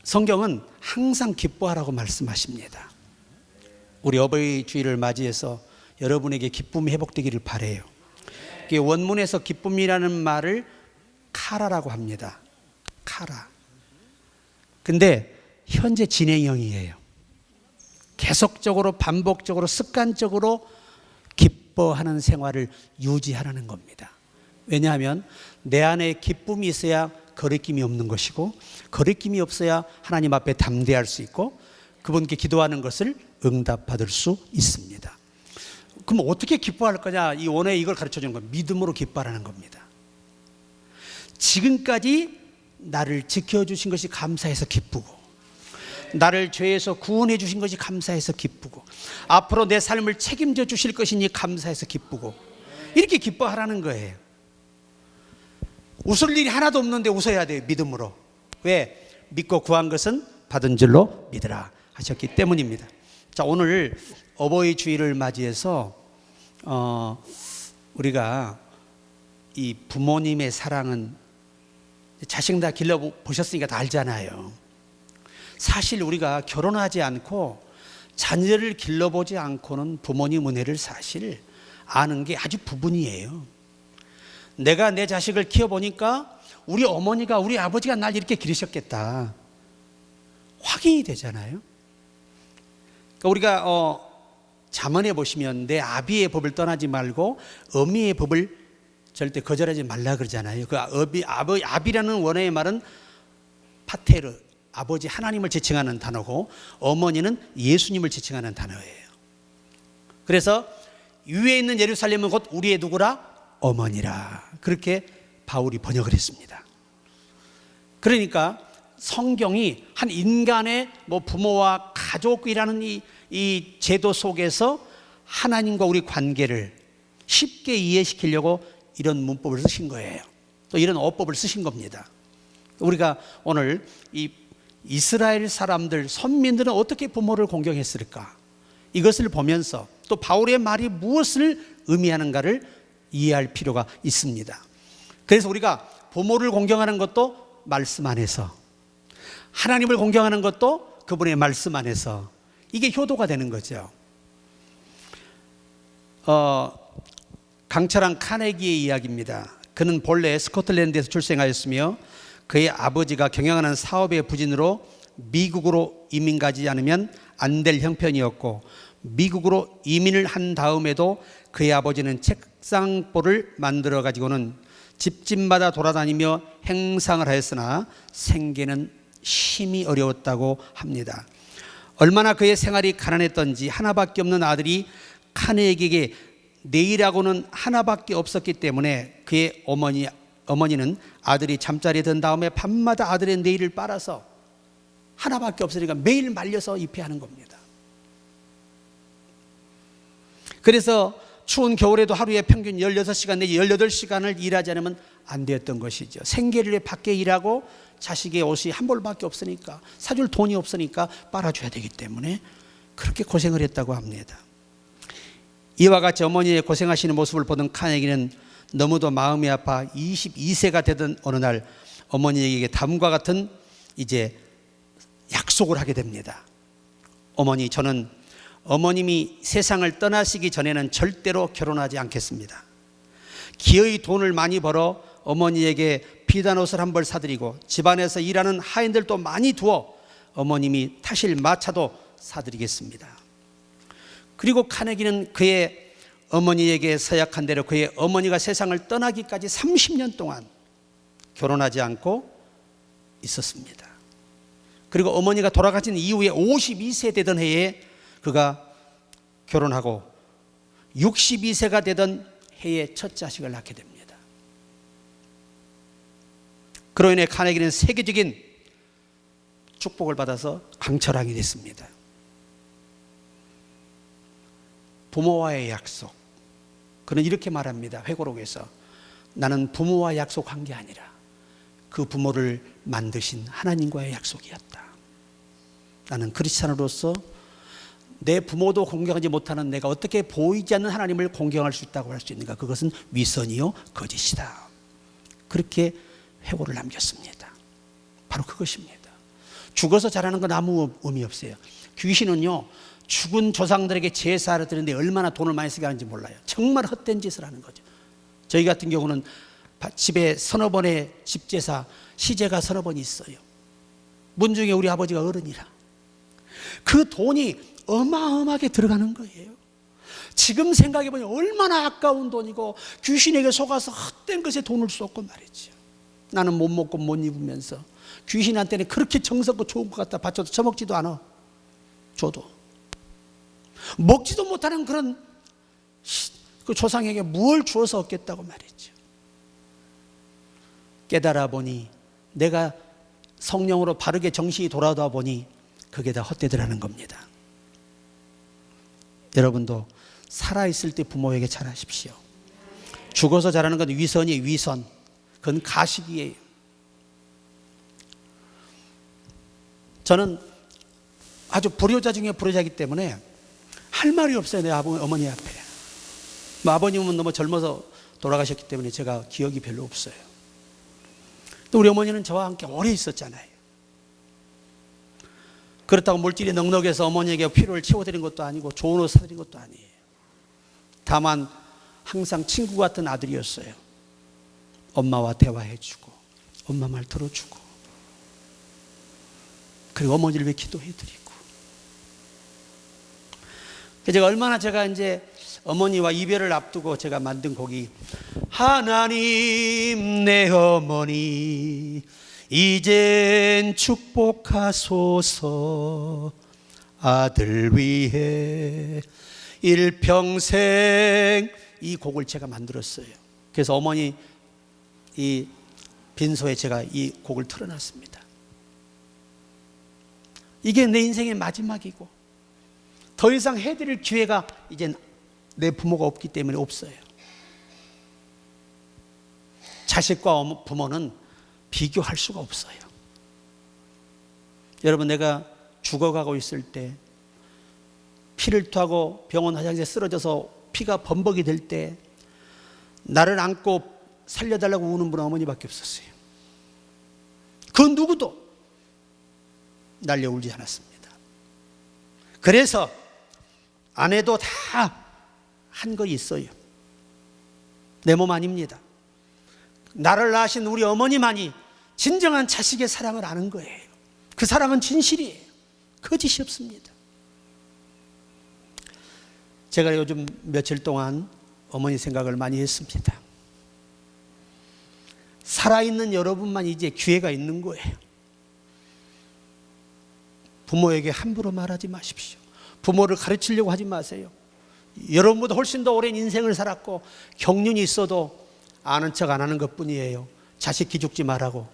성경은 항상 기뻐하라고 말씀하십니다. 우리 어버이 주일을 맞이해서 여러분에게 기쁨이 회복되기를 바라요. 원문에서 기쁨이라는 말을 카라라고 합니다. 카라. 근데 현재 진행형이에요. 계속적으로 반복적으로 습관적으로 기뻐하는 생활을 유지하라는 겁니다. 왜냐하면 내 안에 기쁨이 있어야 거리낌이 없는 것이고, 거리낌이 없어야 하나님 앞에 담대할 수 있고 그분께 기도하는 것을 응답받을 수 있습니다. 그럼 어떻게 기뻐할 거냐? 이 원어에 이걸 가르쳐 주는 겁니다. 믿음으로 기뻐하라는 겁니다. 지금까지 나를 지켜주신 것이 감사해서 기쁘고, 나를 죄에서 구원해 주신 것이 감사해서 기쁘고, 앞으로 내 삶을 책임져 주실 것이니 감사해서 기쁘고, 이렇게 기뻐하라는 거예요. 웃을 일이 하나도 없는데 웃어야 돼요. 믿음으로. 왜? 믿고 구한 것은 받은 줄로 믿으라 하셨기 때문입니다. 자, 오늘 어버이 주일을 맞이해서 우리가 이 부모님의 사랑은 자식 다 길러보셨으니까 다 알잖아요. 사실 우리가 결혼하지 않고 자녀를 길러보지 않고는 부모님 은혜를 사실 아는 게 아주 부분이에요. 내가 내 자식을 키워보니까 우리 어머니가 우리 아버지가 날 이렇게 기르셨겠다 확인이 되잖아요. 그러니까 우리가 잠언에 보시면 내 아비의 법을 떠나지 말고 어미의 법을 절대 거절하지 말라 그러잖아요. 그 아비라는 원어의 말은 파테르, 아버지 하나님을 지칭하는 단어고, 어머니는 예수님을 지칭하는 단어예요. 그래서 위에 있는 예루살렘은 곧 우리의 누구라? 어머니라. 그렇게 바울이 번역을 했습니다. 그러니까 성경이 한 인간의 부모와 가족이라는 이 제도 속에서 하나님과 우리 관계를 쉽게 이해시키려고 이런 문법을 쓰신 거예요. 또 이런 어법을 쓰신 겁니다. 우리가 오늘 이 이스라엘 사람들, 선민들은 어떻게 부모를 공경했을까? 이것을 보면서 또 바울의 말이 무엇을 의미하는가를 이해할 필요가 있습니다. 그래서 우리가 부모를 공경하는 것도 말씀 안에서, 하나님을 공경하는 것도 그분의 말씀 안에서, 이게 효도가 되는 거죠. 강철한 카네기의 이야기입니다. 그는 본래 스코틀랜드에서 출생하였으며 그의 아버지가 경영하는 사업의 부진으로 미국으로 이민 가지 않으면 안 될 형편이었고, 미국으로 이민을 한 다음에도 그의 아버지는 책상볼을 만들어 가지고는 집집마다 돌아다니며 행상을 하였으나 생계는 심히 어려웠다고 합니다. 얼마나 그의 생활이 가난했던지 하나밖에 없는 아들이 카네기에게 내일하고는 하나밖에 없었기 때문에 그의 어머니는 아들이 잠자리에 든 다음에 밤마다 아들의 내일을 빨아서, 하나밖에 없으니까 매일 말려서 입혀야 하는 겁니다. 그래서 추운 겨울에도 하루에 평균 16시간 내지 18시간을 일하지 않으면 안 되었던 것이죠. 생계를 위해 밖에 일하고 자식의 옷이 한 벌밖에 없으니까, 사줄 돈이 없으니까 빨아줘야 되기 때문에 그렇게 고생을 했다고 합니다. 이와 같이 어머니의 고생하시는 모습을 보던 카네기는 너무도 마음이 아파 22세가 되던 어느 날 어머니에게 다음과 같은 이제 약속을 하게 됩니다. 어머니, 저는 어머님이 세상을 떠나시기 전에는 절대로 결혼하지 않겠습니다. 기어이 돈을 많이 벌어 어머니에게 비단 옷을 한 벌 사드리고 집안에서 일하는 하인들도 많이 두어 어머님이 타실 마차도 사드리겠습니다. 그리고 카네기는 그의 어머니에게 서약한 대로 그의 어머니가 세상을 떠나기까지 30년 동안 결혼하지 않고 있었습니다. 그리고 어머니가 돌아가신 이후에 52세 되던 해에 그가 결혼하고 62세가 되던 해에 첫 자식을 낳게 됩니다. 그로 인해 카네기는 세계적인 축복을 받아서 강철왕이 됐습니다. 부모와의 약속, 그는 이렇게 말합니다. 회고록에서 나는 부모와 약속한 게 아니라 그 부모를 만드신 하나님과의 약속이었다. 나는 크리스찬으로서 내 부모도 공경하지 못하는 내가 어떻게 보이지 않는 하나님을 공경할 수 있다고 할 수 있는가? 그것은 위선이요 거짓이다. 그렇게 회고를 남겼습니다. 바로 그것입니다. 죽어서 자라는 건 아무 의미 없어요. 귀신은요, 죽은 조상들에게 제사를 드리는데 얼마나 돈을 많이 쓰게 하는지 몰라요. 정말 헛된 짓을 하는 거죠. 저희 같은 경우는 집에 서너 번의 집제사, 시제가 서너 번 있어요. 문중에 우리 아버지가 어른이라. 그 돈이 어마어마하게 들어가는 거예요. 지금 생각해보니 얼마나 아까운 돈이고 귀신에게 속아서 헛된 것에 돈을 쏟고 말이죠. 나는 못 먹고 못 입으면서 귀신한테는 그렇게 정성껏 좋은 것 같다 바쳐도 처먹지도 않아. 줘도 먹지도 못하는 그런 그 조상에게 뭘 주어서 얻겠다고 말이죠. 깨달아 보니, 내가 성령으로 바르게 정신이 돌아오다 보니 그게 다 헛되더라는 겁니다. 여러분도 살아있을 때 부모에게 잘하십시오. 죽어서 자라는 건 위선이에요. 위선. 그건 가식이에요. 저는 아주 불효자 중에 불효자이기 때문에 할 말이 없어요. 내 어머니 앞에. 아버님은 너무 젊어서 돌아가셨기 때문에 제가 기억이 별로 없어요. 또 우리 어머니는 저와 함께 오래 있었잖아요. 그렇다고 물질이 넉넉해서 어머니에게 필요를 채워드린 것도 아니고 좋은 옷 사드린 것도 아니에요. 다만 항상 친구 같은 아들이었어요. 엄마와 대화해주고 엄마 말 들어주고 그리고 어머니를 위해 기도해드리고. 제가 이제 어머니와 이별을 앞두고 제가 만든 곡이 하나님 내 어머니 이젠 축복하소서 아들 위해 일평생, 이 곡을 제가 만들었어요. 그래서 어머니 이 빈소에 제가 이 곡을 틀어놨습니다. 이게 내 인생의 마지막이고 더 이상 해드릴 기회가 이젠 내 부모가 없기 때문에 없어요. 자식과 부모는 비교할 수가 없어요. 여러분, 내가 죽어가고 있을 때 피를 토하고 병원 화장실에 쓰러져서 피가 범벅이 될 때 나를 안고 살려달라고 우는 분은 어머니밖에 없었어요. 그 누구도 날려 울지 않았습니다. 그래서 아내도 다 한 거 있어요. 내 몸 아닙니다. 나를 낳으신 우리 어머니만이 진정한 자식의 사랑을 아는 거예요. 그 사랑은 진실이에요. 거짓이 없습니다. 제가 요즘 며칠 동안 어머니 생각을 많이 했습니다. 살아있는 여러분만 이제 기회가 있는 거예요. 부모에게 함부로 말하지 마십시오. 부모를 가르치려고 하지 마세요. 여러분보다 훨씬 더 오랜 인생을 살았고 경륜이 있어도 아는 척 안 하는 것뿐이에요. 자식 기죽지 말라고.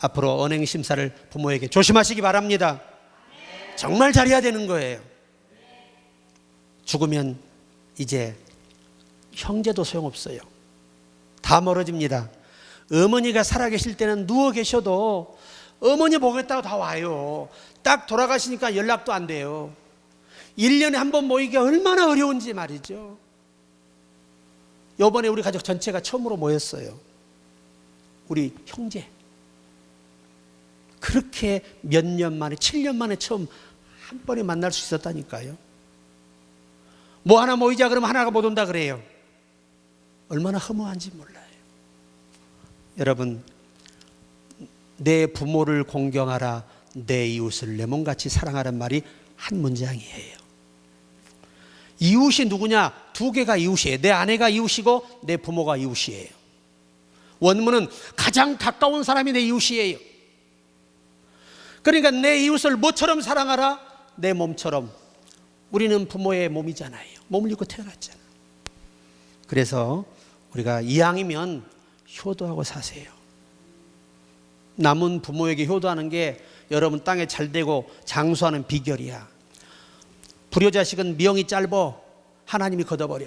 앞으로 언행심사를 부모에게 조심하시기 바랍니다. 정말 잘해야 되는 거예요. 죽으면 이제 형제도 소용없어요. 다 멀어집니다. 어머니가 살아계실 때는 누워 계셔도 어머니 보겠다고 다 와요. 딱 돌아가시니까 연락도 안 돼요. 1년에 한 번 모이기가 얼마나 어려운지 말이죠. 이번에 우리 가족 전체가 처음으로 모였어요. 우리 형제. 그렇게 몇 년 만에, 7년 만에 처음 한 번에 만날 수 있었다니까요. 뭐 하나 모이자 그러면 하나가 못 온다 그래요. 얼마나 허무한지 몰라요. 여러분, 내 부모를 공경하라, 내 이웃을 내 몸같이 사랑하라는 말이 한 문장이에요. 이웃이 누구냐? 두 개가 이웃이에요. 내 아내가 이웃이고 내 부모가 이웃이에요. 원문은 가장 가까운 사람이 내 이웃이에요. 그러니까 내 이웃을 뭐처럼 사랑하라? 내 몸처럼. 우리는 부모의 몸이잖아요. 몸을 입고 태어났잖아요. 그래서 우리가 이왕이면 효도하고 사세요. 남은 부모에게 효도하는 게 여러분 땅에 잘 되고 장수하는 비결이야. 불효자식은 미영이 짧아 하나님이 걷어버려.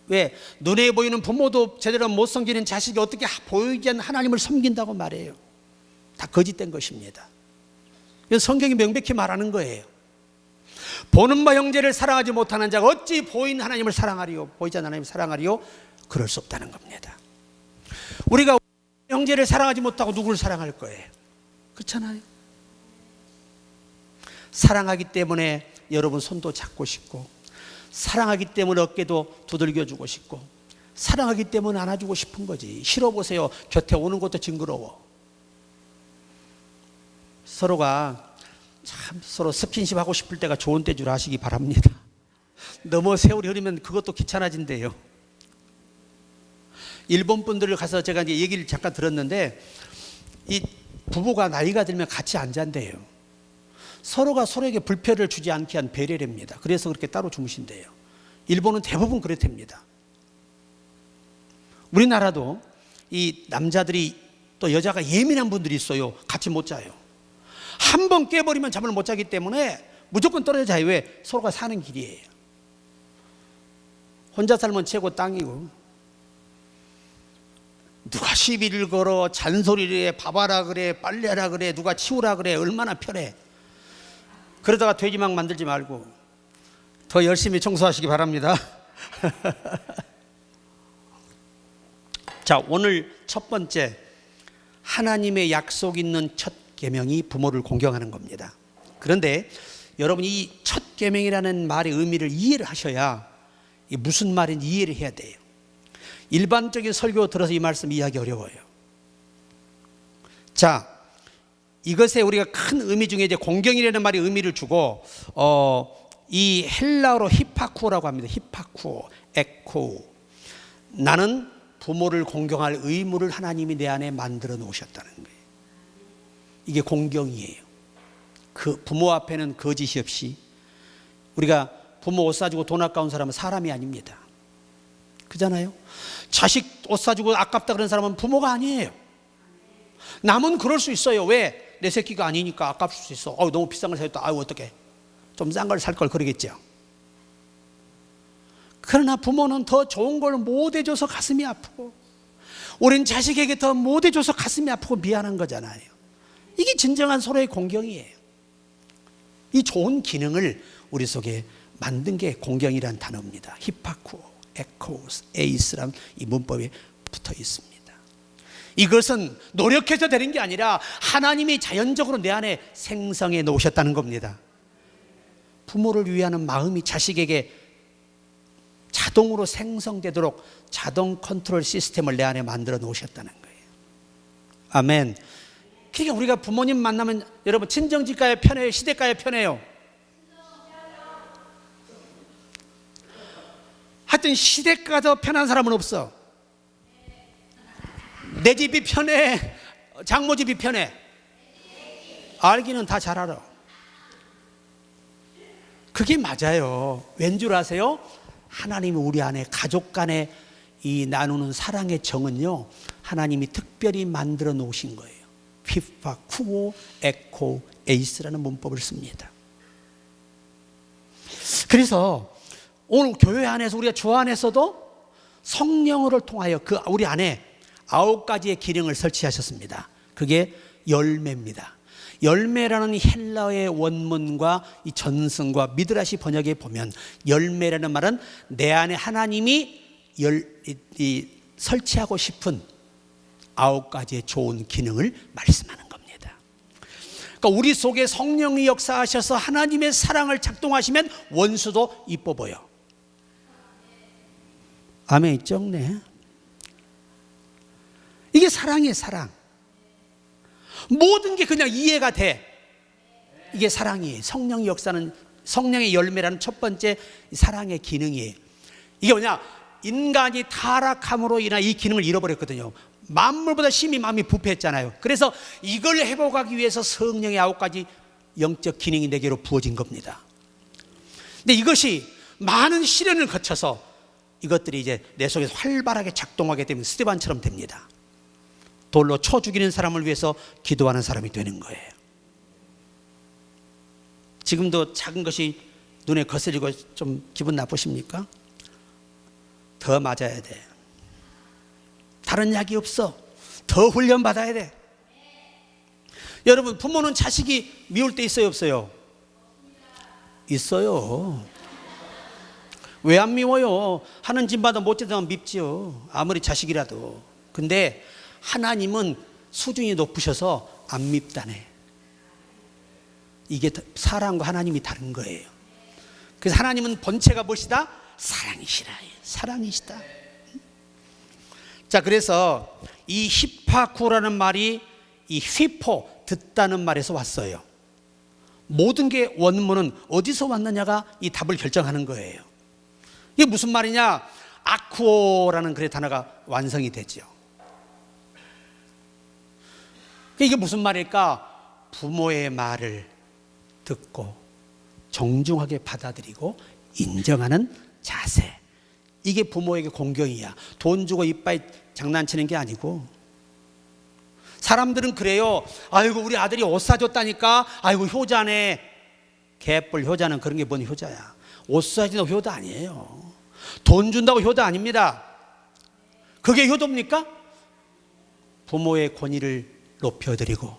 왜? 눈에 보이는 부모도 제대로 못 섬기는 자식이 어떻게 보이지 않는 하나님을 섬긴다고 말해요. 다 거짓된 것입니다. 이건 성경이 명백히 말하는 거예요. 보는 바 형제를 사랑하지 못하는 자가 어찌 보이는 하나님을 사랑하리요? 보이지 않는 하나님을 사랑하리요? 그럴 수 없다는 겁니다. 우리가 형제를 사랑하지 못하고 누구를 사랑할 거예요? 그렇잖아요. 사랑하기 때문에 여러분 손도 잡고 싶고, 사랑하기 때문에 어깨도 두들겨주고 싶고, 사랑하기 때문에 안아주고 싶은 거지. 싫어 보세요. 곁에 오는 것도 징그러워. 서로가 참 서로 스킨십 하고 싶을 때가 좋은 때 줄 아시기 바랍니다. 너무 세월이 흐르면 그것도 귀찮아진대요. 일본 분들을 가서 제가 이제 얘기를 잠깐 들었는데, 이 부부가 나이가 들면 같이 안 잔대요. 서로가 서로에게 불편을 주지 않게 한 배려랍니다. 그래서 그렇게 따로 주무신대요. 일본은 대부분 그렇답니다. 우리나라도 이 남자들이 또 여자가 예민한 분들이 있어요. 같이 못 자요. 한 번 깨버리면 잠을 못 자기 때문에 무조건 떨어져 자요. 왜? 서로가 사는 길이에요. 혼자 살면 최고 땅이고, 누가 시비를 걸어, 잔소리를 해, 밥하라 그래, 빨래하라 그래, 누가 치우라 그래, 얼마나 편해. 그러다가 돼지막 만들지 말고 더 열심히 청소하시기 바랍니다. 자, 오늘 첫 번째, 하나님의 약속 있는 첫 계명이 부모를 공경하는 겁니다. 그런데 여러분, 이 첫 계명이라는 말의 의미를 이해를 하셔야 이게 무슨 말인지 이해를 해야 돼요. 일반적인 설교 들어서 이 말씀 이해하기 어려워요. 자, 이것에 우리가 큰 의미 중에 이제 공경이라는 말이 의미를 주고, 이 헬라어로 히파쿠오라고 합니다. 히파쿠오, 에코. 나는 부모를 공경할 의무를 하나님이 내 안에 만들어 놓으셨다는 거예요. 이게 공경이에요. 그 부모 앞에는 거짓이 없이. 우리가 부모 옷 사주고 돈 아까운 사람은 사람이 아닙니다. 그잖아요. 자식 옷 사주고 아깝다 그런 사람은 부모가 아니에요. 남은 그럴 수 있어요. 왜? 내 새끼가 아니니까 아깝을 수 있어. 너무 비싼 걸 사줬다. 어떡해. 좀 싼 걸 살 걸 그러겠죠. 그러나 부모는 더 좋은 걸 못 해줘서 가슴이 아프고, 우린 자식에게 더 못 해줘서 가슴이 아프고 미안한 거잖아요. 이게 진정한 서로의 공경이에요. 이 좋은 기능을 우리 속에 만든 게 공경이라는 단어입니다. 히파쿠오, 에코스, 에이스라는 이 문법에 붙어 있습니다. 이것은 노력해서 되는 게 아니라 하나님이 자연적으로 내 안에 생성해 놓으셨다는 겁니다. 부모를 위하는 마음이 자식에게 자동으로 생성되도록 자동 컨트롤 시스템을 내 안에 만들어 놓으셨다는 거예요. 아멘. 그러니까 우리가 부모님 만나면 여러분, 친정집 가야 편해요? 시댁 가야 편해요? 하여튼 시댁 가서 편한 사람은 없어. 내 집이 편해? 장모 집이 편해? 알기는 다 잘 알아. 그게 맞아요. 왠 줄 아세요? 하나님이 우리 안에 가족 간에 이 나누는 사랑의 정은요, 하나님이 특별히 만들어 놓으신 거예요. 피파, 쿠오, 에코, 에이스라는 문법을 씁니다. 그래서 오늘 교회 안에서 우리가 주 안에서도 성령을 통하여 그 우리 안에 9가지의 기능을 설치하셨습니다. 그게 열매입니다. 열매라는 헬라어의 원문과 이 전승과 미드라시 번역에 보면, 열매라는 말은 내 안에 하나님이 설치하고 싶은 9가지의 좋은 기능을 말씀하는 겁니다. 그러니까 우리 속에 성령이 역사하셔서 하나님의 사랑을 작동하시면 원수도 이뻐 보여. 아멘. 있죠? 네. 이게 사랑이에요. 사랑. 모든 게 그냥 이해가 돼. 이게 사랑이에요. 성령의 역사는, 성령의 열매라는 첫 번째 사랑의 기능이에요. 이게 뭐냐? 인간이 타락함으로 인한 이 기능을 잃어버렸거든요. 만물보다 심히 마음이 부패했잖아요. 그래서 이걸 회복하기 위해서 성령의 9가지 영적 기능이 내게로 부어진 겁니다. 근데 이것이 많은 시련을 거쳐서 이것들이 이제 내 속에서 활발하게 작동하게 되면 스데반처럼 됩니다. 돌로 쳐 죽이는 사람을 위해서 기도하는 사람이 되는 거예요. 지금도 작은 것이 눈에 거슬리고 좀 기분 나쁘십니까? 더 맞아야 돼. 다른 약이 없어. 더 훈련 받아야 돼. 여러분, 부모는 자식이 미울 때 있어요, 없어요? 있어요. 왜 안 미워요? 하는 짓마다 못되면 밉지요. 아무리 자식이라도. 근데 하나님은 수준이 높으셔서 안 밉다네. 이게 사랑과 하나님이 다른 거예요. 그래서 하나님은 본체가 무엇이다? 사랑이시라. 사랑이시다. 자, 그래서 이 히파쿠라는 말이 이 휘포, 듣다는 말에서 왔어요. 모든 게 원문은 어디서 왔느냐가 이 답을 결정하는 거예요. 이게 무슨 말이냐? 아쿠오라는 그의 단어가 완성이 되죠. 이게 무슨 말일까? 부모의 말을 듣고 정중하게 받아들이고 인정하는 자세. 이게 부모에게 공경이야. 돈 주고 이빠이 장난치는 게 아니고. 사람들은 그래요. 아이고 우리 아들이 옷 사줬다니까. 아이고 효자네. 개뿔 효자는 그런 게 뭔 효자야. 옷 사준다고 효자 아니에요. 돈 준다고 효자 아닙니다. 그게 효도입니까? 부모의 권위를 높여드리고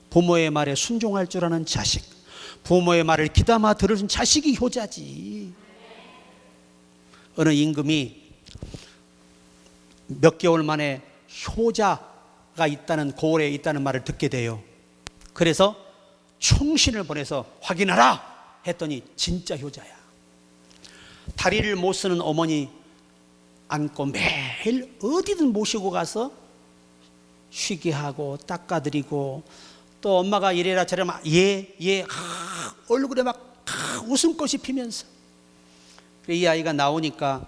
부모의 말에 순종할 줄 아는 자식, 부모의 말을 귀담아 들어준 자식이 효자지. 어느 임금이 몇 개월 만에 효자가 있다는, 고을에 있다는 말을 듣게 돼요. 그래서 충신을 보내서 확인하라 했더니 진짜 효자야. 다리를 못 쓰는 어머니 안고 매일 어디든 모시고 가서 쉬게 하고 닦아드리고, 또 엄마가 이래라 저래라 얼굴에 막 웃음꽃이 피면서, 이 아이가 나오니까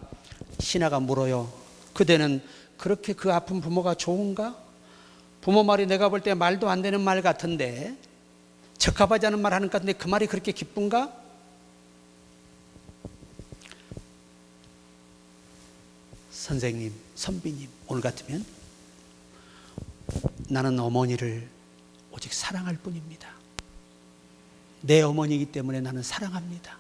신하가 물어요. 그대는 그렇게 그 아픈 부모가 좋은가? 부모 말이 내가 볼 때 말도 안 되는 말 같은데, 적합하지 않은 말 하는 것 같은데 그 말이 그렇게 기쁜가? 선생님, 선비님, 오늘 같으면 나는 어머니를 오직 사랑할 뿐입니다. 내 어머니이기 때문에 나는 사랑합니다.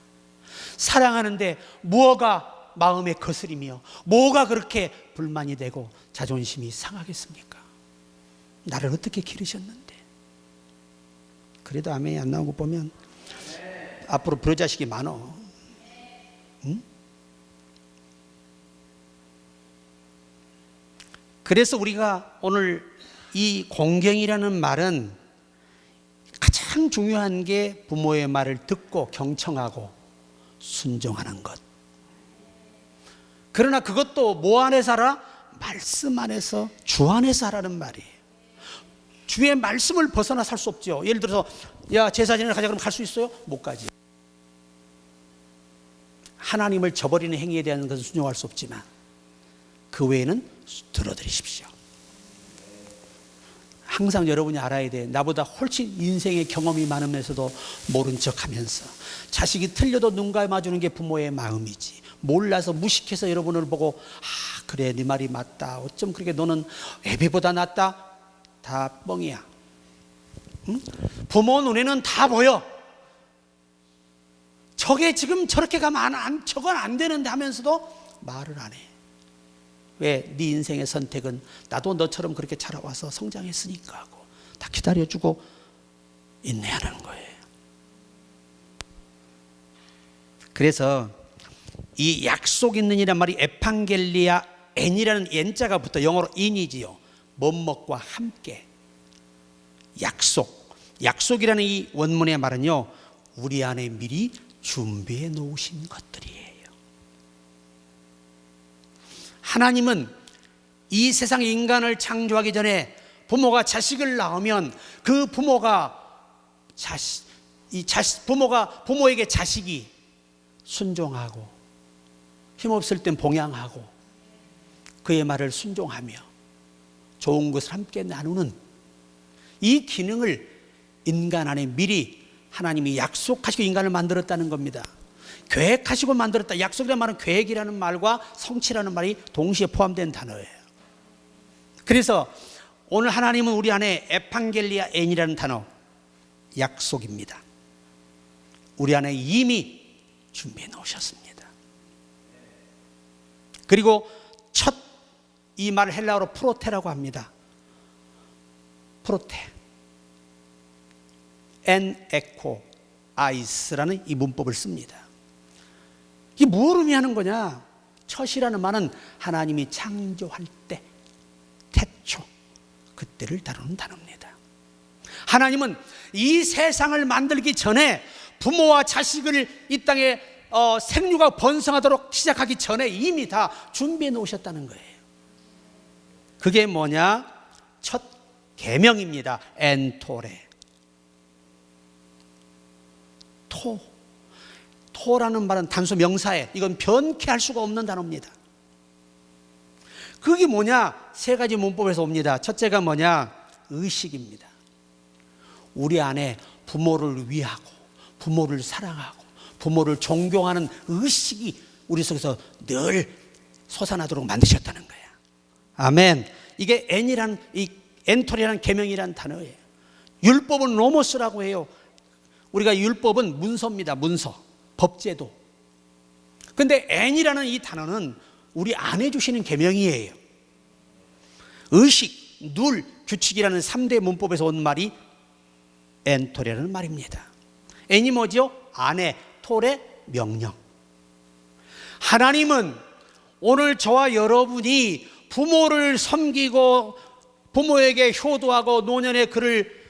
사랑하는데 뭐가 마음에 거스리며 뭐가 그렇게 불만이 되고 자존심이 상하겠습니까? 나를 어떻게 기르셨는데. 그래도 아멘이 안 나온 거 보면 앞으로 불효자식이 많어. 응? 그래서 우리가 오늘 이 공경이라는 말은 가장 중요한 게 부모의 말을 듣고 경청하고 순종하는 것. 그러나 그것도 뭐 안에서 하라? 말씀 안에서, 주 안에서 하라는 말이에요. 주의 말씀을 벗어나 살 수 없죠. 예를 들어서 야 제사지내러 가자 그러면 갈 수 있어요? 못 가지. 하나님을 저버리는 행위에 대한 것은 순종할 수 없지만 그 외에는 들어드리십시오. 항상 여러분이 알아야 돼. 나보다 훨씬 인생의 경험이 많으면서도 모른 척하면서 자식이 틀려도 눈 감아주는 게 부모의 마음이지. 몰라서 무식해서 여러분을 보고 그래 네 말이 맞다. 어쩜 그렇게 너는 애비보다 낫다. 다 뻥이야. 응? 부모 눈에는 다 보여. 저게 지금 저렇게 가면 저건 안 되는데 하면서도 말을 안 해. 왜? 네 인생의 선택은 나도 너처럼 그렇게 자라와서 성장했으니까 하고 다 기다려주고 인내하는 거예요. 그래서 이 약속 있는 이란 말이 에판겔리아 엔이라는 엔자가 붙어 영어로 인이지요. 뭐뭇과 함께. 약속이라는 이 원문의 말은요, 우리 안에 미리 준비해 놓으신 것들이에요. 하나님은 이 세상 인간을 창조하기 전에 부모가 자식을 낳으면 그 부모가 부모에게 자식이 순종하고 힘없을 땐 봉양하고 그의 말을 순종하며 좋은 것을 함께 나누는 이 기능을 인간 안에 미리 하나님이 약속하시고 인간을 만들었다는 겁니다. 계획하시고 만들었다. 약속이라는 말은 계획이라는 말과 성취라는 말이 동시에 포함된 단어예요. 그래서 오늘 하나님은 우리 안에 에판겔리아 엔이라는 단어, 약속입니다. 우리 안에 이미 준비해 놓으셨습니다. 그리고 첫 이 말을 헬라어로 프로테라고 합니다. 프로테, 엔 에코 아이스라는 이 문법을 씁니다. 이게 뭘 의미하는 거냐? 첫이라는 말은 하나님이 창조할 때, 태초, 그때를 다루는 단어입니다. 하나님은 이 세상을 만들기 전에 부모와 자식을 이 땅에 생류가 번성하도록 시작하기 전에 이미 다 준비해 놓으셨다는 거예요. 그게 뭐냐? 첫 계명입니다. 엔토레. 토라는 말은 단수 명사에 이건 변케할 수가 없는 단어입니다. 그게 뭐냐? 세 가지 문법에서 옵니다. 첫째가 뭐냐? 의식입니다. 우리 안에 부모를 위하고 부모를 사랑하고 부모를 존경하는 의식이 우리 속에서 늘 솟아나도록 만드셨다는 거야. 아멘. 이게 이 엔토리라는 계명이라는 단어예요. 율법은 노모스라고 해요. 우리가 율법은 문서입니다. 문서, 법제도. 근데 N이라는 이 단어는 우리 안에 주시는 계명이에요. 의식, 룰, 규칙이라는 3대 문법에서 온 말이 엔토레라는 말입니다. N이 뭐죠? 안에, 토레, 명령. 하나님은 오늘 저와 여러분이 부모를 섬기고 부모에게 효도하고 노년의 그를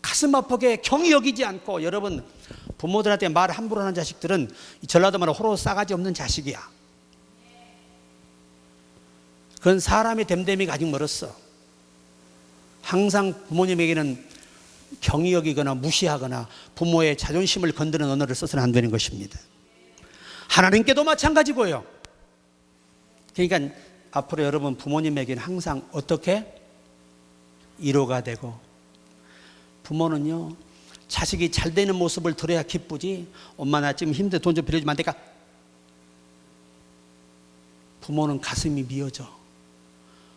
가슴 아프게 경히 여기지 않고, 여러분 부모들한테 말 함부로 하는 자식들은 전라도 말로 호로 싸가지 없는 자식이야. 그건 사람의 됨됨이가 아직 멀었어. 항상 부모님에게는 경히 여기거나 무시하거나 부모의 자존심을 건드는 언어를 써서는 안 되는 것입니다. 하나님께도 마찬가지고요. 그러니까 앞으로 여러분 부모님에게는 항상 어떻게? 위로가 되고, 부모는요 자식이 잘 되는 모습을 들어야 기쁘지, 엄마 나 지금 힘들어 돈 좀 빌려주면 안 될까? 부모는 가슴이 미어져.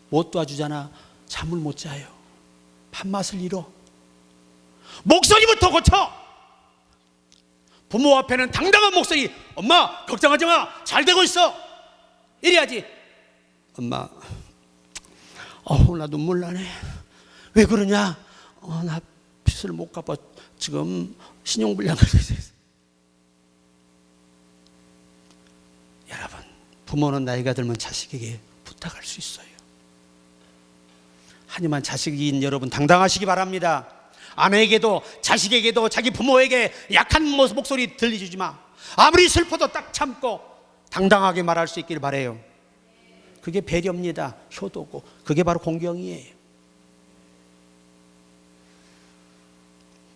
못 도와주잖아. 잠을 못 자요. 밥맛을 잃어. 목소리부터 고쳐. 부모 앞에는 당당한 목소리. 엄마 걱정하지 마, 잘 되고 있어. 이래야지. 엄마 나 눈물 나네. 왜 그러냐? 나 빚을 못 갚아 지금 신용불량 걸려있어. 여러분, 부모는 나이가 들면 자식에게 부탁할 수 있어요. 하지만 자식인 여러분 당당하시기 바랍니다. 아내에게도 자식에게도 자기 부모에게 약한 목소리 들려주지 마. 아무리 슬퍼도 딱 참고 당당하게 말할 수 있기를 바라요. 그게 배려입니다. 효도고 그게 바로 공경이에요.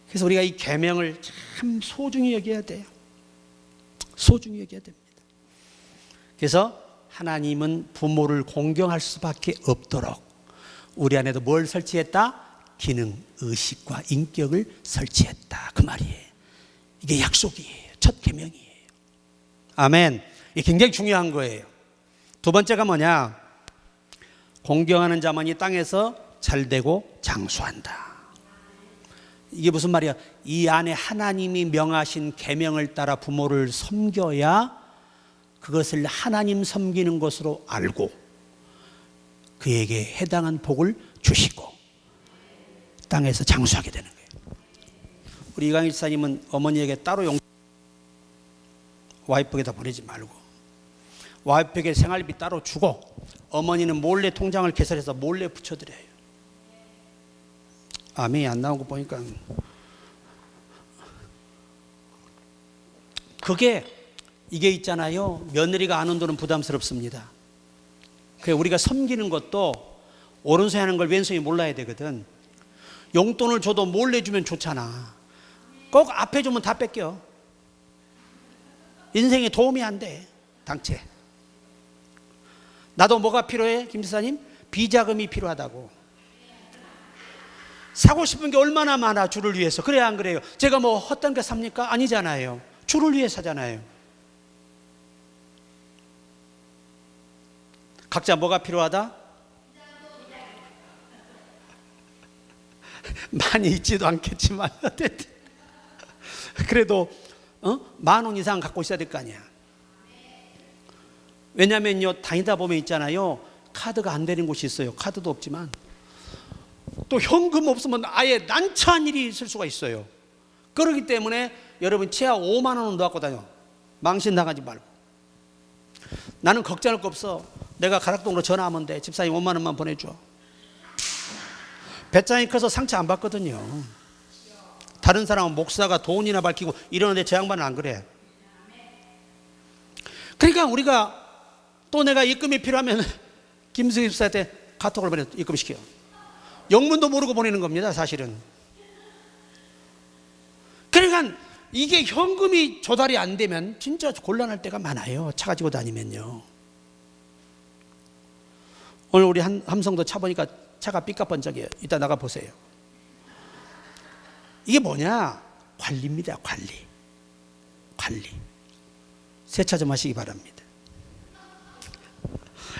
그래서 우리가 이 계명을 참 소중히 여겨야 돼요. 소중히 여겨야 됩니다. 그래서 하나님은 부모를 공경할 수밖에 없도록 우리 안에도 뭘 설치했다? 기능, 의식과 인격을 설치했다. 그 말이에요. 이게 약속이에요. 첫 계명이에요. 아멘. 이게 굉장히 중요한 거예요. 두 번째가 뭐냐? 공경하는 자만이 땅에서 잘되고 장수한다. 이게 무슨 말이야? 이 안에 하나님이 명하신 계명을 따라 부모를 섬겨야 그것을 하나님 섬기는 것으로 알고 그에게 해당한 복을 주시고 땅에서 장수하게 되는 거예요. 우리 이강일 지사님은 어머니에게 따로 와이프에게다 보내지 말고 와이프에게 생활비 따로 주고 어머니는 몰래 통장을 개설해서 몰래 붙여드려요. 아멘이 안 나온 거 보니까 이게 있잖아요. 며느리가 아는 돈은 부담스럽습니다. 그래서 우리가 섬기는 것도 오른손이 하는 걸 왼손이 몰라야 되거든. 용돈을 줘도 몰래 주면 좋잖아. 꼭 앞에 주면 다 뺏겨. 인생에 도움이 안 돼. 당체. 나도 뭐가 필요해? 김 지사님? 비자금이 필요하다고. 사고 싶은 게 얼마나 많아. 주를 위해서. 그래야 안 그래요? 제가 뭐 헛된 게 삽니까? 아니잖아요. 주를 위해 사잖아요. 각자 뭐가 필요하다? 많이 있지도 않겠지만 그래도 10,000원 이상 갖고 있어야 될 거 아니야. 왜냐면요 다니다 보면 있잖아요, 카드가 안 되는 곳이 있어요. 카드도 없지만 또 현금 없으면 아예 난처한 일이 있을 수가 있어요. 그렇기 때문에 여러분 최하 5만 원은 넣고 다녀. 망신 나가지 말고. 나는 걱정할 거 없어. 내가 가락동으로 전화하면 돼. 집사님 5만 원만 보내줘. 배짱이 커서 상처 안 받거든요. 다른 사람은 목사가 돈이나 밝히고 이러는데 저 양반은 안 그래. 그러니까 우리가 또 내가 입금이 필요하면 김수희 집사한테 카톡을 보내 입금시켜. 영문도 모르고 보내는 겁니다, 사실은. 그러니까 이게 현금이 조달이 안 되면 진짜 곤란할 때가 많아요. 차 가지고 다니면요. 오늘 우리 함성도 차 보니까 차가 삐까번쩍해요. 이따 나가 보세요. 이게 뭐냐? 관리입니다. 관리. 세차 좀 하시기 바랍니다.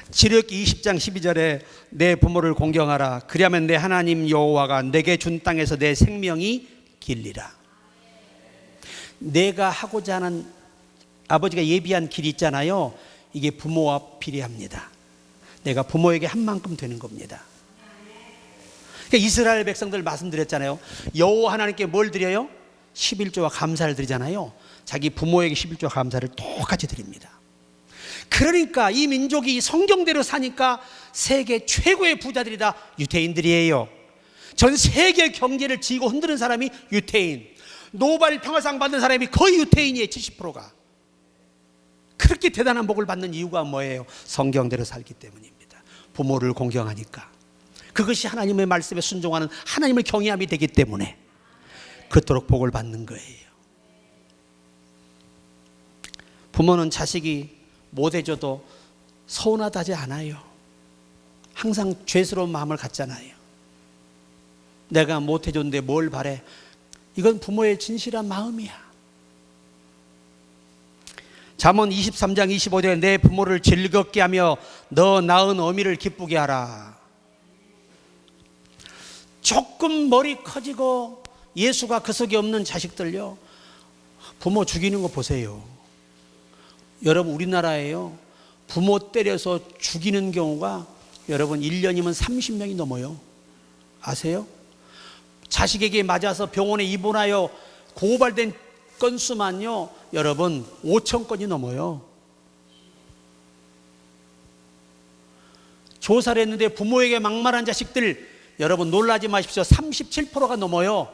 지르기 20장 12절에 내 부모를 공경하라. 그리하면 내 하나님 여호와가 내게 준 땅에서 내 생명이 길리라. 내가 하고자 하는 아버지가 예비한 길이 있잖아요. 이게 부모와 비례합니다. 내가 부모에게 한 만큼 되는 겁니다. 그러니까 이스라엘 백성들 말씀드렸잖아요. 여호와 하나님께 뭘 드려요? 11조와 감사를 드리잖아요. 자기 부모에게 11조와 감사를 똑같이 드립니다. 그러니까 이 민족이 성경대로 사니까 세계 최고의 부자들이 다 유태인들이에요. 전 세계 경제를 쥐고 흔드는 사람이 유태인. 노벨 평화상 받는 사람이 거의 유태인이에요. 70%가. 그렇게 대단한 복을 받는 이유가 뭐예요? 성경대로 살기 때문입니다. 부모를 공경하니까. 그것이 하나님의 말씀에 순종하는 하나님을 경외함이 되기 때문에 그토록 복을 받는 거예요. 부모는 자식이 못해줘도 서운하다지 않아요. 항상 죄스러운 마음을 갖잖아요. 내가 못해줬는데 뭘 바래? 이건 부모의 진실한 마음이야. 잠언 23장 25절에 내 부모를 즐겁게 하며 너 낳은 어미를 기쁘게 하라. 조금 머리 커지고 예수가 그 속에 없는 자식들요, 부모 죽이는 거 보세요. 여러분, 우리나라에요, 부모 때려서 죽이는 경우가 여러분 1년이면 30명이 넘어요. 아세요? 자식에게 맞아서 병원에 입원하여 고발된 건수만요, 여러분 5천 건이 넘어요. 조사를 했는데 부모에게 막말한 자식들, 여러분 놀라지 마십시오. 37%가 넘어요.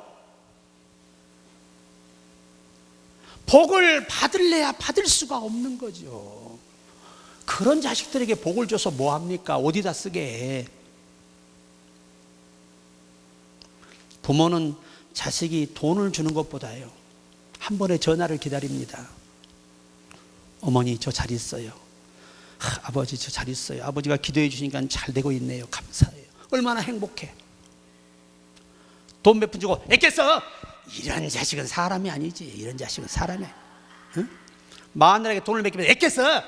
복을 받을래야 받을 수가 없는 거죠. 그런 자식들에게 복을 줘서 뭐합니까? 어디다 쓰게. 부모는 자식이 돈을 주는 것보다요, 한 번의 전화를 기다립니다. 어머니 저 잘 있어요. 아버지 저 잘 있어요. 아버지가 기도해 주시니까 잘 되고 있네요. 감사해요. 얼마나 행복해. 돈 몇 푼 주고 애겠어. 이런 자식은 사람이 아니지. 이런 자식은 사람이. 응? 마누라에게 돈을 맡기면 애겠어.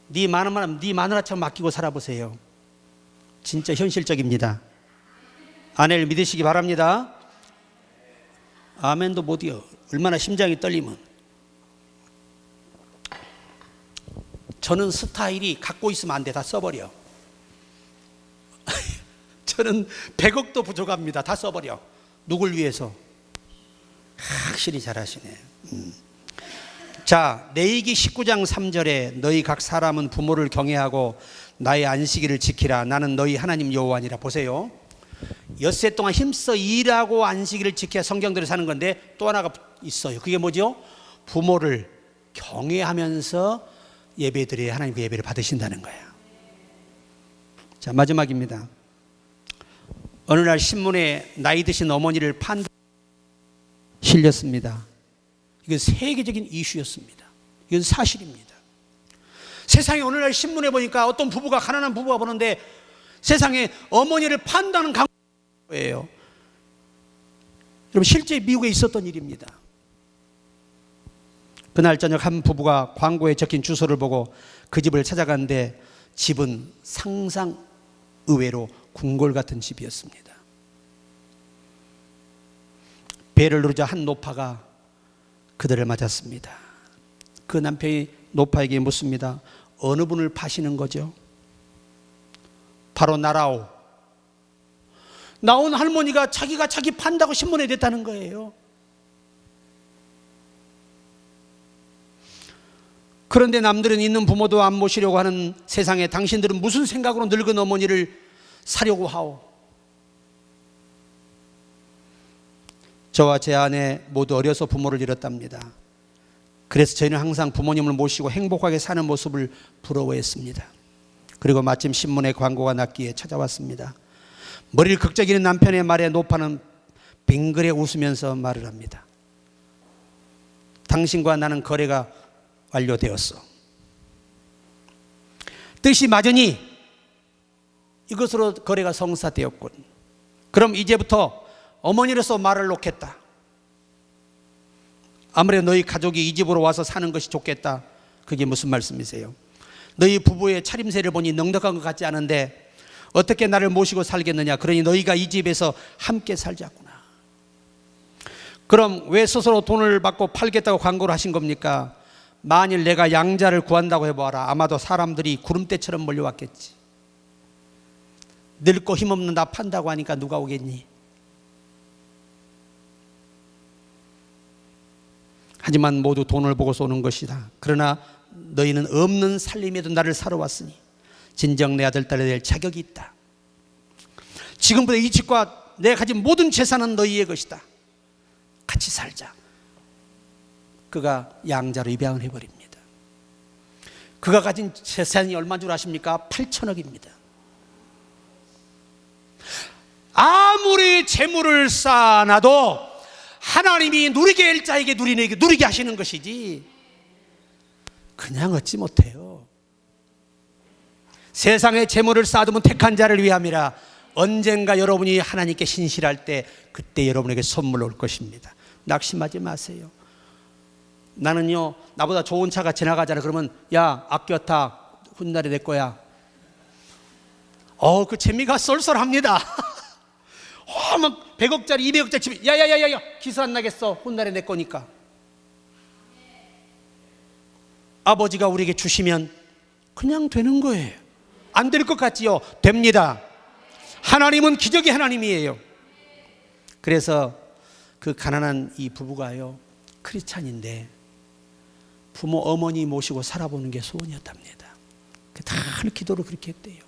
네 마누라처럼 맡기고 살아보세요. 진짜 현실적입니다. 아내를 믿으시기 바랍니다. 아멘도 못이요. 얼마나 심장이 떨리면. 저는 스타일이 갖고 있으면 안 돼. 다 써버려. 저는 100억도 부족합니다. 다 써버려. 누굴 위해서? 확실히 잘하시네. 자, 레위기 19장 3절에 너희 각 사람은 부모를 경외하고 나의 안식일을 지키라. 나는 너희 하나님 여호와니라. 보세요. 엿새 동안 힘써 일하고 안식일을 지켜야 성경대로 사는 건데 또 하나가 있어요. 그게 뭐죠? 부모를 경외하면서 예배드려야 하나님 그 예배를 받으신다는 거예요. 자, 마지막입니다. 어느 날 신문에 나이 드신 어머니를 실렸습니다. 이건 세계적인 이슈였습니다. 이건 사실입니다. 세상에 어느 날 신문에 보니까 어떤 부부가, 가난한 부부가 보는데 세상에 어머니를 판다는 거예요. 여러분, 실제 미국에 있었던 일입니다. 그날 저녁 한 부부가 광고에 적힌 주소를 보고 그 집을 찾아갔는데 집은 상상 의외로 궁궐 같은 집이었습니다. 배를 누르자 한 노파가 그들을 맞았습니다. 그 남편이 노파에게 묻습니다. 어느 분을 파시는 거죠? 바로 나라오. 나온 할머니가 자기가 자기 판다고 신문에 냈다는 거예요. 그런데 남들은 있는 부모도 안 모시려고 하는 세상에 당신들은 무슨 생각으로 늙은 어머니를 사려고 하오. 저와 제 아내 모두 어려서 부모를 잃었답니다. 그래서 저희는 항상 부모님을 모시고 행복하게 사는 모습을 부러워했습니다. 그리고 마침 신문에 광고가 났기에 찾아왔습니다. 머리를 극적이는 남편의 말에 노파는 빙그레 웃으면서 말을 합니다. 당신과 나는 거래가 완료되었어. 뜻이 맞으니 이것으로 거래가 성사되었군. 그럼 이제부터 어머니로서 말을 놓겠다. 아무래도 너희 가족이 이 집으로 와서 사는 것이 좋겠다. 그게 무슨 말씀이세요? 너희 부부의 차림새를 보니 넉넉한 것 같지 않은데 어떻게 나를 모시고 살겠느냐. 그러니 너희가 이 집에서 함께 살자꾸나. 그럼 왜 스스로 돈을 받고 팔겠다고 광고를 하신 겁니까? 만일 내가 양자를 구한다고 해보아라. 아마도 사람들이 구름대처럼 몰려왔겠지. 늙고 힘없는 나 판다고 하니까 누가 오겠니? 하지만 모두 돈을 보고서 오는 것이다. 그러나 너희는 없는 살림에도 나를 사러 왔으니 진정 내 아들 딸이 될 자격이 있다. 지금부터 이 집과 내가 가진 모든 재산은 너희의 것이다. 같이 살자. 그가 양자로 입양을 해버립니다. 그가 가진 재산이 얼마인 줄 아십니까? 8천억입니다. 아무리 재물을 쌓아놔도 하나님이 누리게 할 자에게 누리게 하시는 것이지 그냥 얻지 못해요. 세상에 재물을 쌓아두면 택한 자를 위함이라. 언젠가 여러분이 하나님께 신실할 때 그때 여러분에게 선물 올 것입니다. 낙심하지 마세요. 나는요, 나보다 좋은 차가 지나가잖아. 그러면 야, 아껴 타. 훗날에 내 거야. 그 재미가 쏠쏠합니다. 막 100억짜리 200억짜리 집에 야야야야 기사 안 나겠어. 훗날에 내 거니까. 아버지가 우리에게 주시면 그냥 되는 거예요. 안 될 것 같지요? 됩니다. 하나님은 기적의 하나님이에요. 그래서 그 가난한 이 부부가요, 크리스찬인데 부모 어머니 모시고 살아보는 게 소원이었답니다. 다 기도를 그렇게 했대요.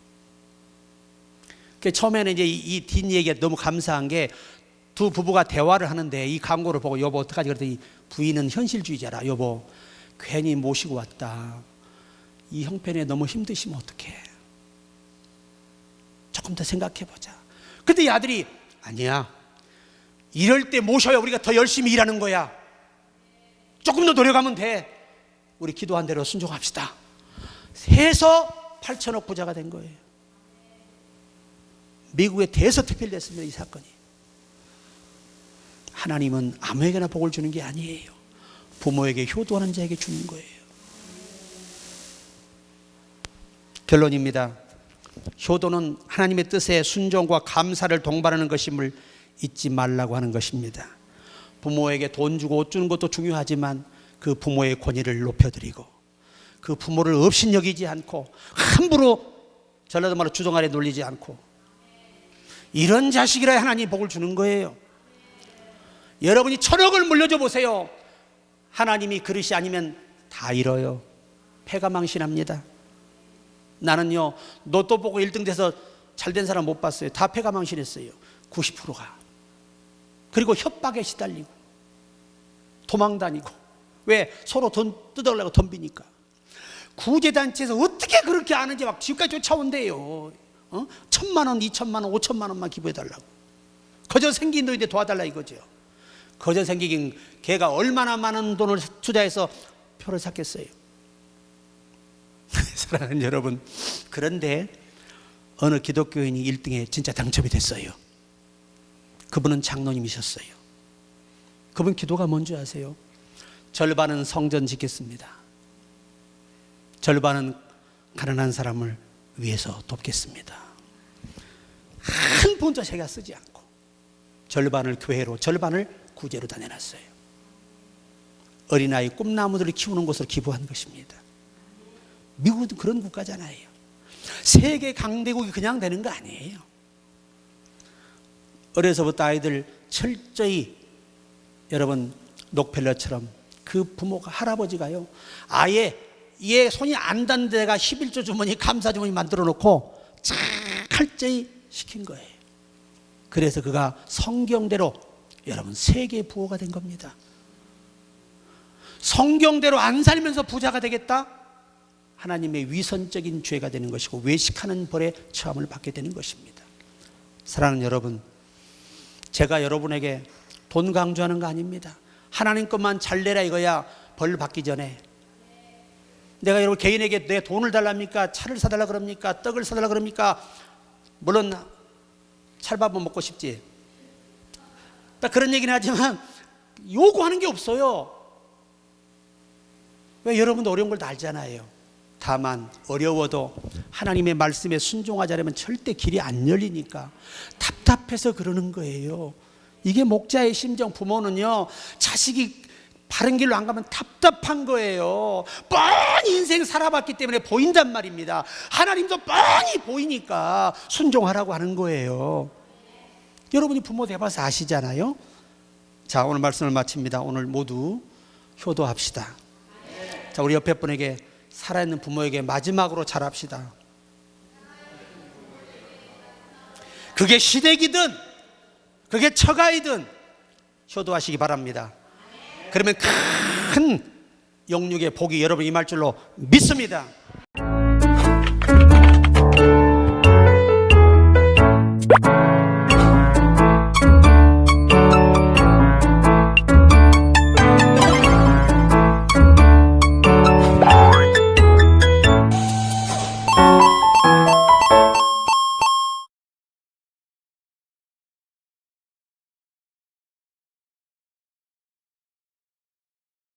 처음에는 이제 이 뒷얘기가 너무 감사한 게 두 부부가 대화를 하는데 이 광고를 보고 여보 어떡하지? 그랬더니 부인은 현실주의자라. 여보 괜히 모시고 왔다. 이 형편에 너무 힘드시면 어떡해? 조금 더 생각해보자. 근데 이 아들이 아니야. 이럴 때 모셔야 우리가 더 열심히 일하는 거야. 조금 더 노력하면 돼. 우리 기도한 대로 순종합시다. 해서 8천억 부자가 된 거예요. 미국에 대서특필됐습니다. 이 사건이. 하나님은 아무에게나 복을 주는 게 아니에요. 부모에게 효도하는 자에게 주는 거예요. 결론입니다. 효도는 하나님의 뜻에 순종과 감사를 동반하는 것임을 잊지 말라고 하는 것입니다. 부모에게 돈 주고 옷 주는 것도 중요하지만 그 부모의 권위를 높여드리고 그 부모를 업신여기지 않고 함부로 전라도 말로 주둥 아래 놀리지 않고 이런 자식이라 하나님이 복을 주는 거예요. 여러분이 1,000억을 물려줘 보세요. 하나님이 그릇이 아니면 다 잃어요. 패가망신합니다. 나는요, 로또 보고 1등 돼서 잘된 사람 못 봤어요. 다 패가망신했어요. 90%가. 그리고 협박에 시달리고 도망다니고. 왜? 서로 돈 뜯어가려고 덤비니까. 구제단체에서 어떻게 그렇게 아는지 막 집까지 쫓아온대요. 1,000만 원, 2,000만 원, 5,000만 원만 기부해달라고. 거저 생긴 돈인데 도와달라 이거죠. 거저 생기긴 걔가 얼마나 많은 돈을 투자해서 표를 샀겠어요. 사랑하는 여러분, 그런데 어느 기독교인이 1등에 진짜 당첨이 됐어요. 그분은 장로님이셨어요. 그분 기도가 뭔지 아세요? 절반은 성전 짓겠습니다. 절반은 가난한 사람을 위해서 돕겠습니다. 한 푼도 제가 쓰지 않고 절반을 교회로, 절반을 구제로 다 내놨어요. 어린아이 꿈나무들을 키우는 곳으로 기부한 것입니다. 미국은 그런 국가잖아요. 세계 강대국이 그냥 되는 거 아니에요. 어려서부터 아이들 철저히, 여러분 록펠러처럼 그 부모가, 할아버지가요, 아예 얘 손이 안 닿는 데가 11조 주머니, 감사 주머니 만들어 놓고 철저히 시킨 거예요. 그래서 그가 성경대로 여러분 세계 부호가 된 겁니다. 성경대로 안 살면서 부자가 되겠다? 하나님의 위선적인 죄가 되는 것이고 외식하는 벌의 처함을 받게 되는 것입니다. 사랑하는 여러분, 제가 여러분에게 돈 강조하는 거 아닙니다. 하나님 것만 잘 내라 이거야. 벌 받기 전에 내가 여러분 개인에게 내 돈을 달랍니까? 차를 사달라 그럽니까? 떡을 사달라 그럽니까? 물론 찰밥은 먹고 싶지. 딱 그런 얘기는 하지만 요구하는 게 없어요. 왜? 여러분도 어려운 걸 다 알잖아요. 다만 어려워도 하나님의 말씀에 순종하자면 절대 길이 안 열리니까 답답해서 그러는 거예요. 이게 목자의 심정. 부모는요, 자식이 바른 길로 안 가면 답답한 거예요. 뻔히 인생 살아봤기 때문에 보인단 말입니다. 하나님도 뻔히 보이니까 순종하라고 하는 거예요. 여러분이 부모 돼봐서 아시잖아요. 자, 오늘 말씀을 마칩니다. 오늘 모두 효도합시다. 자, 우리 옆에 분에게 살아있는 부모에게 마지막으로 잘합시다. 그게 시댁이든 그게 처가이든 효도하시기 바랍니다. 그러면 큰 영육의 복이 여러분 임할 줄로 믿습니다.